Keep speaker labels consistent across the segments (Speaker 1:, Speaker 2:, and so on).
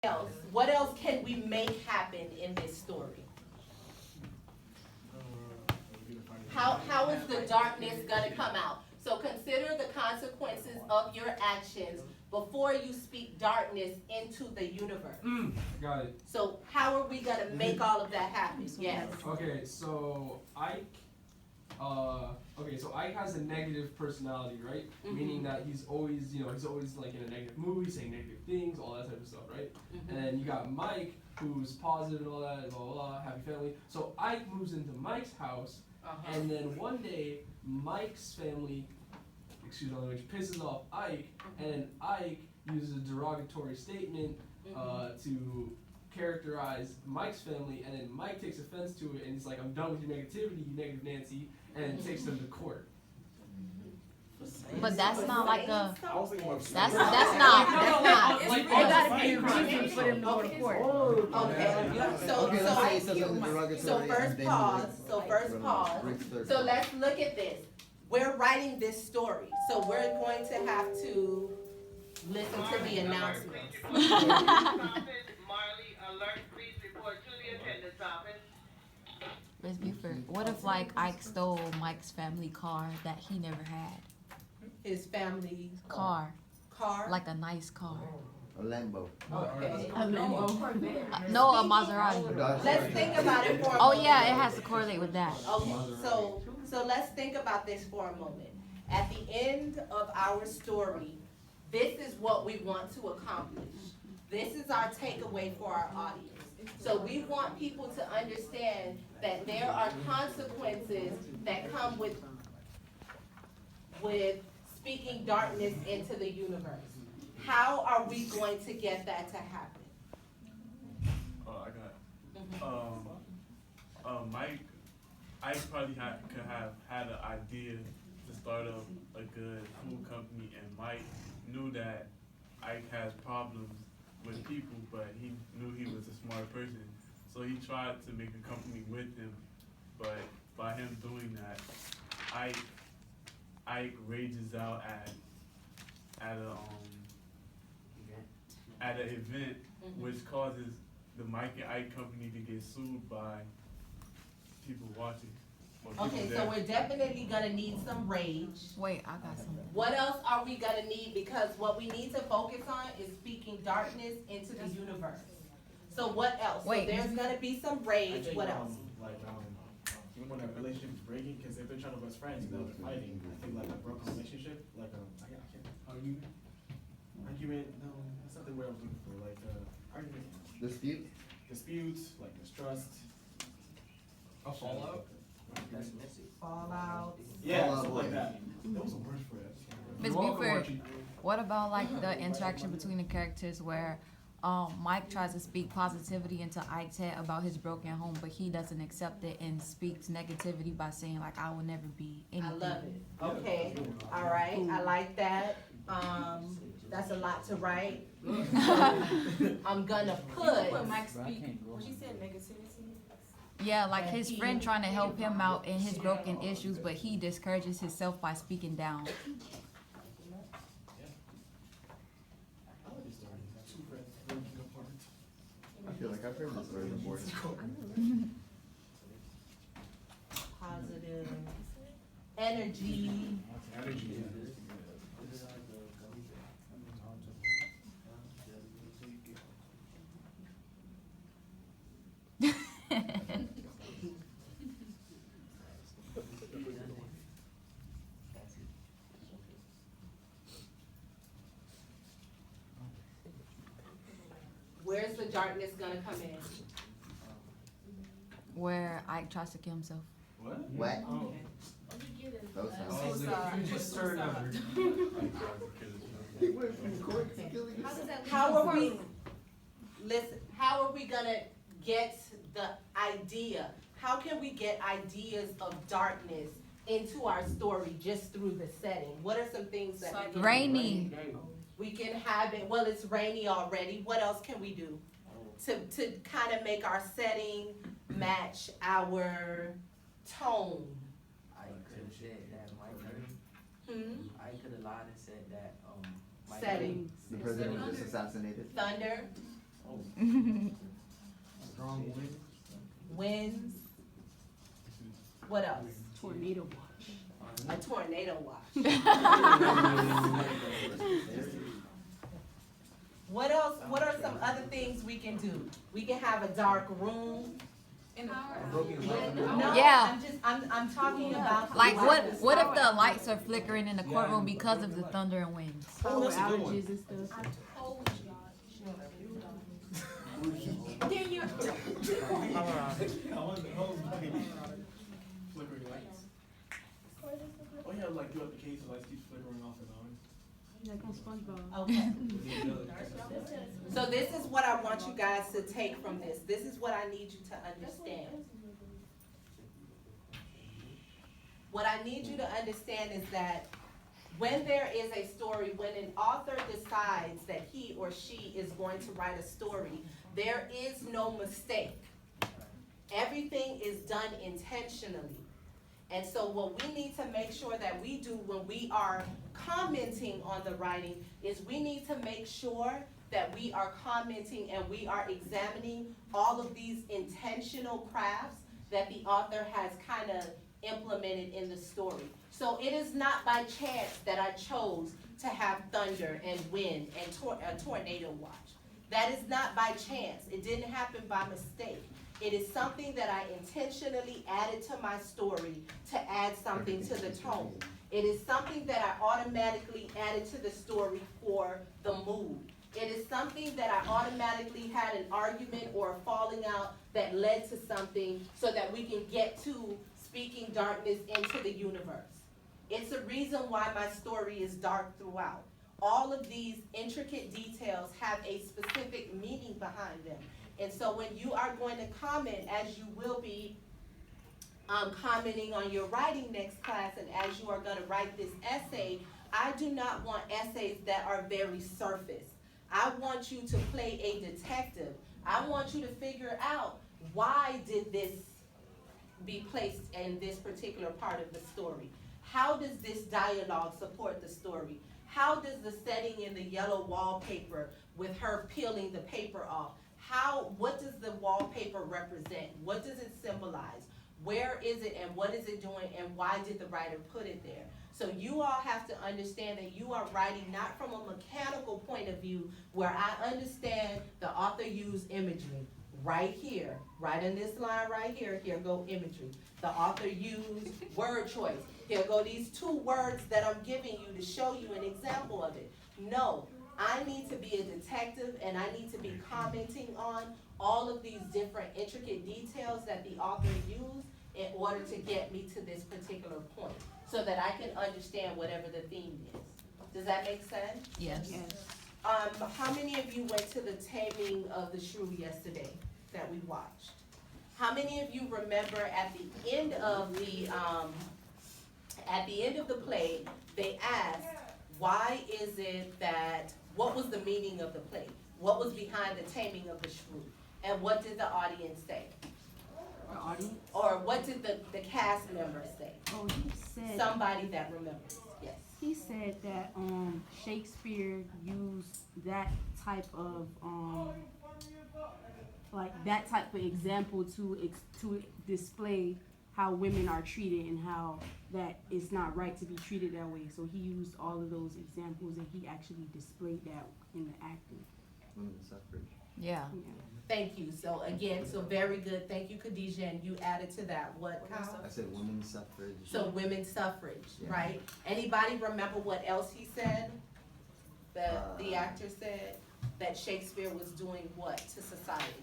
Speaker 1: else? What else can we make happen in this story? How is the darkness gonna come out? So consider the consequences of your actions before you speak darkness into the universe.
Speaker 2: Got it.
Speaker 1: So how are we gonna make all of that happen? Yes.
Speaker 2: Okay, so Ike has a negative personality, right? Meaning that he's always like in a negative mood, saying negative things, all that type of stuff, right? And then you got Mike, who's positive and all that, and blah, blah, blah, happy family. So Ike moves into Mike's house, and then one day, Mike's family, excuse my language, pisses off Ike, and then Ike uses a derogatory statement to characterize Mike's family, and then Mike takes offense to it, and he's like, I'm done with your negativity, you negative Nancy, and takes them to court.
Speaker 3: But that's not like a. That's
Speaker 1: not.
Speaker 3: It gotta be a reason for them to go to court.
Speaker 1: So first pause. So let's look at this. We're writing this story, so we're going to have to listen to the announcements.
Speaker 4: Marley, alert, please report to the attendance office.
Speaker 3: Ms. Buford, what if like Ike stole Mike's family car that he never had?
Speaker 1: His family
Speaker 3: Car,
Speaker 1: car?
Speaker 3: like a nice car.
Speaker 5: A Lambo.
Speaker 1: Okay.
Speaker 3: A No, a Maserati.
Speaker 1: Let's think about it for a
Speaker 3: Oh
Speaker 1: moment.
Speaker 3: yeah, it has to correlate with that.
Speaker 1: Okay, so let's think about this for a moment. At the end of our story, this is what we want to accomplish. This is our takeaway for our audience. So we want people to understand that there are consequences that come with speaking darkness into the universe. How are we going to get that to happen?
Speaker 6: I got it. Mike probably could have had an idea to start up a good food company, and Mike knew that Ike has problems with people, but he knew he was a smart person, so he tried to make a company with him. But by him doing that, Ike rages out at an event, which causes the Mike and Ike company to get sued by people watching.
Speaker 1: Okay, so we're definitely gonna need some rage.
Speaker 3: Wait, I got something.
Speaker 1: What else are we gonna need? Because what we need to focus on is speaking darkness into the universe. So what else?
Speaker 3: Wait.
Speaker 1: So there's gonna be some rage. What else?
Speaker 7: Even when a relationship is breaking, because if they're trying to best friends, they're fighting. I think like a broken relationship, like I can't argument. No, that's not the word I was looking for. Like argument. Disputes, like mistrust.
Speaker 2: A fallout?
Speaker 1: Fallout.
Speaker 7: Yeah, something like that. There was a word for it.
Speaker 3: Ms. Buford, what about like the interaction between the characters where Mike tries to speak positivity into Ike's head about his broken home, but he doesn't accept it and speaks negativity by saying like, I will never be anything.
Speaker 1: I love it. Okay. All right. I like that. That's a lot to write. I'm gonna put.
Speaker 8: Mike speak. When she said negativity.
Speaker 3: Yeah, like his friend trying to help him out in his broken issues, but he discourages himself by speaking down.
Speaker 5: I feel like I've heard this story before.
Speaker 1: Positive energy. Where's the darkness gonna come in?
Speaker 3: Where Ike tries to kill himself.
Speaker 5: What?
Speaker 7: Oh.
Speaker 5: Those
Speaker 2: I was
Speaker 5: sounds.
Speaker 2: like, you just started over.
Speaker 5: He went from court to killing himself.
Speaker 1: How are we, listen, how are we gonna get the idea? How can we get ideas of darkness into our story just through the setting? What are some things that we can do?
Speaker 3: Rainy.
Speaker 1: We can have it, well, it's rainy already. What else can we do to kind of make our setting match our tone?
Speaker 9: I could have said that Mike. I could have lied and said that Mike.
Speaker 1: Setting.
Speaker 5: The president was just assassinated.
Speaker 1: Thunder. winds. What else?
Speaker 8: Tornado watch.
Speaker 1: A tornado watch. What else? What are some other things we can do? We can have a dark room. No,
Speaker 3: Yeah.
Speaker 1: I'm talking about.
Speaker 3: Like what if the lights are flickering in the courtroom because of the thunder and winds?
Speaker 7: Oh, that's a good one.
Speaker 8: Outages and stuff.
Speaker 1: Then you.
Speaker 7: I want the hose flickering lights. Oh yeah, like do up the case, the lights keep flickering off and on.
Speaker 8: Like on SpongeBob.
Speaker 1: Okay. So this is what I want you guys to take from this. This is what I need you to understand. What I need you to understand is that when there is a story, when an author decides that he or she is going to write a story, there is no mistake. Everything is done intentionally. And so what we need to make sure that we do when we are commenting on the writing is we need to make sure that we are commenting and we are examining all of these intentional crafts that the author has kind of implemented in the story. So it is not by chance that I chose to have thunder and wind and a tornado watch. That is not by chance. It didn't happen by mistake. It is something that I intentionally added to my story to add something to the tone. It is something that I automatically added to the story for the mood. It is something that I automatically had an argument or a falling out that led to something so that we can get to speaking darkness into the universe. It's a reason why my story is dark throughout. All of these intricate details have a specific meaning behind them. And so when you are going to comment, as you will be commenting on your writing next class, and as you are going to write this essay, I do not want essays that are very surface. I want you to play a detective. I want you to figure out, why did this be placed in this particular part of the story? How does this dialogue support the story? How does the setting in the yellow wallpaper with her peeling the paper off, what does the wallpaper represent? What does it symbolize? Where is it and what is it doing, and why did the writer put it there? So you all have to understand that you are writing not from a mechanical point of view where I understand the author used imagery. Right here, right in this line right here, here go imagery. The author used word choice. Here go these two words that I'm giving you to show you an example of it. No, I need to be a detective and I need to be commenting on all of these different intricate details that the author used in order to get me to this particular point so that I can understand whatever the theme is. Does that make sense?
Speaker 3: Yes.
Speaker 1: How many of you went to the Taming of the Shrew yesterday that we watched? How many of you remember at the end of the play, they asked, why is it that, what was the meaning of the play? What was behind the Taming of the Shrew? And what did the audience say?
Speaker 8: The audience?
Speaker 1: Or what did the cast members say?
Speaker 8: Oh, he said.
Speaker 1: Somebody that remembers, yes.
Speaker 8: He said that Shakespeare used that type of that type of example to display how women are treated and how that it's not right to be treated that way. So he used all of those examples and he actually displayed that in the acting.
Speaker 9: Women's suffrage.
Speaker 3: Yeah.
Speaker 8: Yeah.
Speaker 1: Thank you. So again, so very good. Thank you, Khadijah, and you added to that. What, Kyle?
Speaker 9: I said women's suffrage.
Speaker 1: So women's suffrage,
Speaker 9: Yeah.
Speaker 1: right? Anybody remember what else he said? The actor said that Shakespeare was doing what to society?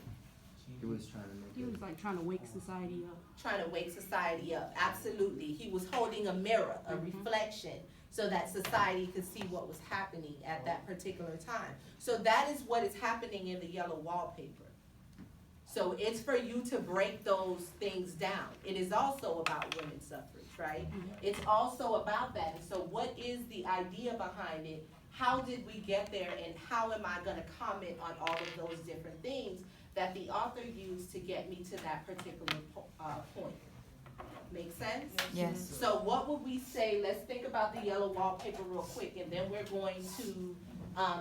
Speaker 9: He was trying to make
Speaker 8: He was like trying to wake society up.
Speaker 1: Trying to wake society up. Absolutely. He was holding a mirror, a reflection, so that society could see what was happening at that particular time. So that is what is happening in the yellow wallpaper. So it's for you to break those things down. It is also about women's suffrage, right? It's also about that. And so what is the idea behind it? How did we get there, and how am I gonna comment on all of those different things that the author used to get me to that particular point? Make sense?
Speaker 3: Yes.
Speaker 1: So what would we say, let's think about the yellow wallpaper real quick, and then we're going to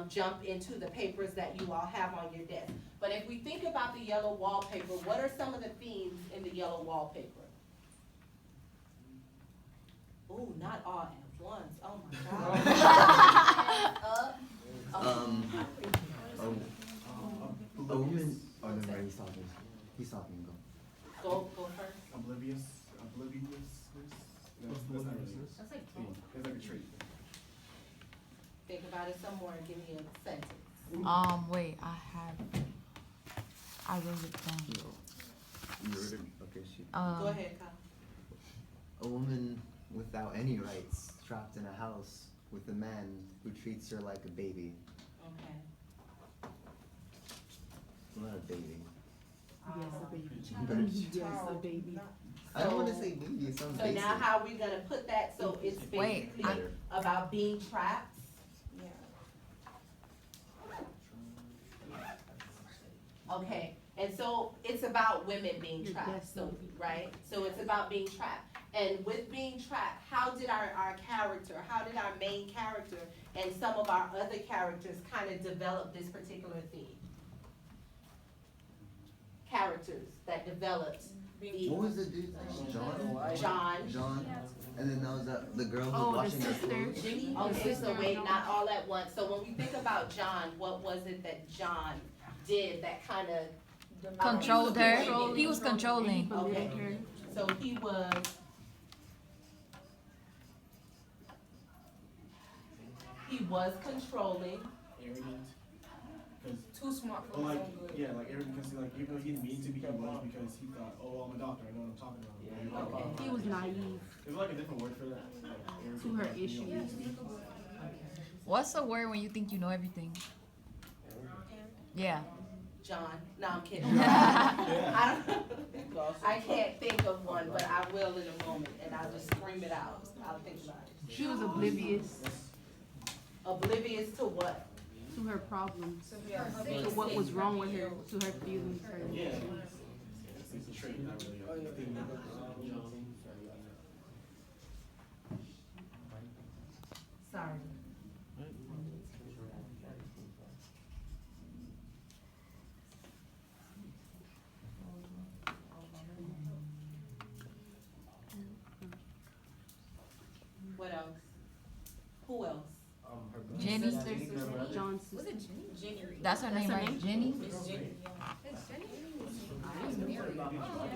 Speaker 1: jump into the papers that you all have on your desk. But if we think about the the yellow wallpaper, what are some of the themes in the yellow wallpaper? Ooh, not all at once, oh my God.
Speaker 10: A woman. Oh no, no, he's talking. He's talking. Go.
Speaker 1: Go first.
Speaker 7: Obliviousness. That's not really.
Speaker 1: That's like,
Speaker 7: It's like a trait.
Speaker 1: think about it some more and give me a sentence.
Speaker 3: Wait, I wrote it down.
Speaker 10: You wrote it. Okay, shoot.
Speaker 1: Go ahead, Kyle.
Speaker 10: A woman without any rights, trapped in a house with a man who treats her like a baby.
Speaker 1: Okay.
Speaker 10: Not a baby.
Speaker 8: Yes, a baby.
Speaker 10: But
Speaker 8: Yes, a baby.
Speaker 10: I don't want to say baby. It sounds
Speaker 1: So
Speaker 10: basic.
Speaker 1: now how are we gonna put that, so it's
Speaker 3: Wait,
Speaker 1: basically about being trapped? Okay, and so it's about women being
Speaker 8: Your
Speaker 1: trapped, so,
Speaker 8: destiny.
Speaker 1: right? So it's about being trapped. And with being trapped, how did our character, how did our main character and some of our other characters kind of develop this particular theme? Characters that developed
Speaker 10: What was the dude's name? John.
Speaker 1: John.
Speaker 10: John. And then that was the girl who
Speaker 8: Oh,
Speaker 10: was
Speaker 8: the
Speaker 10: washing her
Speaker 8: sister.
Speaker 10: clothes.
Speaker 1: Okay, so wait, not all at once. So when we think about John, what was it that John did that kind of
Speaker 3: Controlled her. He was controlling.
Speaker 1: Okay.
Speaker 8: Believed her.
Speaker 1: So he was controlling.
Speaker 7: Arrogant. Cause,
Speaker 11: Too smart for
Speaker 7: well,
Speaker 11: his
Speaker 7: like,
Speaker 11: own good.
Speaker 7: yeah, like arrogant because like even though he didn't mean to be, he was because he thought, oh, I'm a doctor, I know what I'm talking about.
Speaker 1: Okay.
Speaker 8: He was naive
Speaker 7: There's like a different word for that. Like, arrogant,
Speaker 8: to her
Speaker 7: like, you know,
Speaker 8: issues.
Speaker 3: What's the word when you think you know everything? Yeah.
Speaker 1: John. No, I'm kidding. I don't, I can't think of one, but I will in a moment, and I'll just scream it out. I'll think about it.
Speaker 8: She was oblivious
Speaker 1: Oblivious to what?
Speaker 8: to her problems,
Speaker 11: So we are
Speaker 8: to what was wrong with her, to her feelings, her
Speaker 7: Yeah.
Speaker 8: emotions.
Speaker 7: It's a trait, not really a thing.
Speaker 1: Sorry. What else? Who else?
Speaker 3: Jenny.
Speaker 8: John's
Speaker 11: Was
Speaker 8: sister.
Speaker 11: it Jenny? Jenny.
Speaker 3: That's her name,
Speaker 8: her
Speaker 3: right?
Speaker 8: name?
Speaker 3: Jenny.
Speaker 11: Miss Jenny. It's Jenny. It's Mary.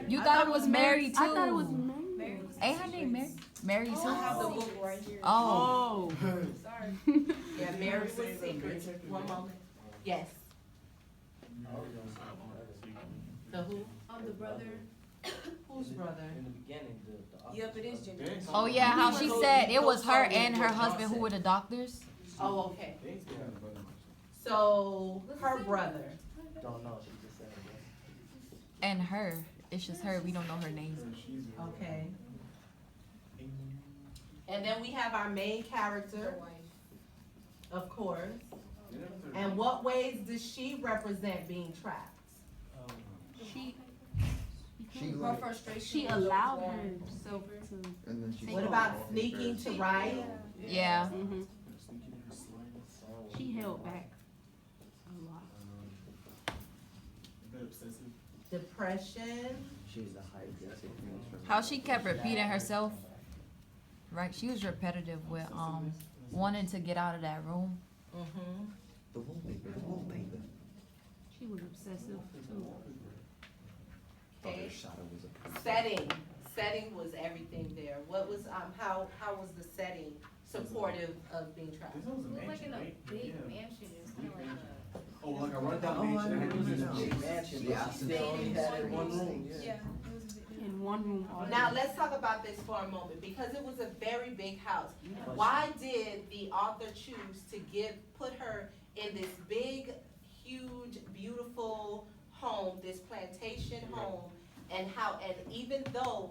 Speaker 3: You thought it was Mary too.
Speaker 8: I thought it was Mary.
Speaker 3: Ain't her name Mary? Mary
Speaker 11: I have the
Speaker 3: too.
Speaker 11: book right here.
Speaker 3: Oh.
Speaker 11: Sorry.
Speaker 1: Yeah, Mary was secret. One moment. Yes. The who?
Speaker 11: The brother.
Speaker 1: Whose brother?
Speaker 9: In the beginning, the
Speaker 11: Yep, it is Jenny.
Speaker 3: Oh yeah, how she said it was her and her husband who were the doctors.
Speaker 1: Oh, okay. So, her brother.
Speaker 9: don't know, she just said it.
Speaker 3: And her. It's just her. We don't know her name.
Speaker 1: Okay. And then we have our main character, of course. And what ways does she represent being trapped?
Speaker 10: She
Speaker 11: Her
Speaker 10: like,
Speaker 11: frustration.
Speaker 8: She
Speaker 11: was
Speaker 8: allowed
Speaker 11: overwhelmed.
Speaker 8: herself to.
Speaker 10: and then she.
Speaker 1: What about sneaking to write?
Speaker 3: Yeah.
Speaker 8: hmm She held back a lot.
Speaker 7: A bit obsessive.
Speaker 1: Depression.
Speaker 10: She's the high aggressive queen from.
Speaker 3: How she kept repeating herself. Right. She was repetitive with wanting to get out of that room.
Speaker 1: Mm-hmm.
Speaker 10: The wallpaper. The wallpaper.
Speaker 8: She was obsessive too.
Speaker 1: Okay.
Speaker 10: Other shadow was a.
Speaker 1: Setting. Setting was everything there. What was, how was the setting supportive of being trapped?
Speaker 7: This was a
Speaker 11: It was like
Speaker 7: mansion,
Speaker 11: in a
Speaker 7: right?
Speaker 11: big
Speaker 7: Yeah.
Speaker 11: mansion. It was kind of like a.
Speaker 7: Oh, like a rundown
Speaker 10: Oh,
Speaker 7: mansion.
Speaker 10: I
Speaker 7: and
Speaker 10: know,
Speaker 7: it was
Speaker 10: I know.
Speaker 7: just-
Speaker 9: Big mansion,
Speaker 10: Yeah.
Speaker 9: but she still only had it in one room.
Speaker 11: Yeah. It was a big.
Speaker 8: In one room all
Speaker 1: Now,
Speaker 8: day.
Speaker 1: let's talk about this for a moment, because it was a very big house. Why did the author choose to put her in this big, huge, beautiful home, this plantation home? And even though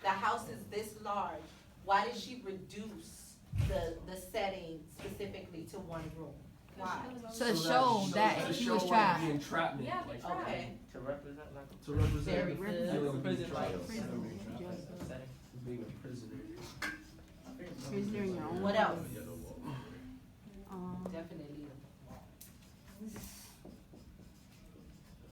Speaker 1: the house is this large, why did she reduce the setting specifically to one room? Why?
Speaker 3: To show that
Speaker 2: to
Speaker 3: she
Speaker 2: show
Speaker 3: was
Speaker 2: like
Speaker 3: trapped.
Speaker 2: the entrapment,
Speaker 11: Yeah,
Speaker 2: like
Speaker 1: Okay.
Speaker 9: To represent like
Speaker 2: to represent
Speaker 1: Very
Speaker 2: the
Speaker 1: good.
Speaker 2: feeling of being
Speaker 9: Prison
Speaker 2: trapped,
Speaker 9: life.
Speaker 2: being a prisoner.
Speaker 8: Prisoner in your own.
Speaker 1: What else?
Speaker 8: Um,
Speaker 1: Definitely.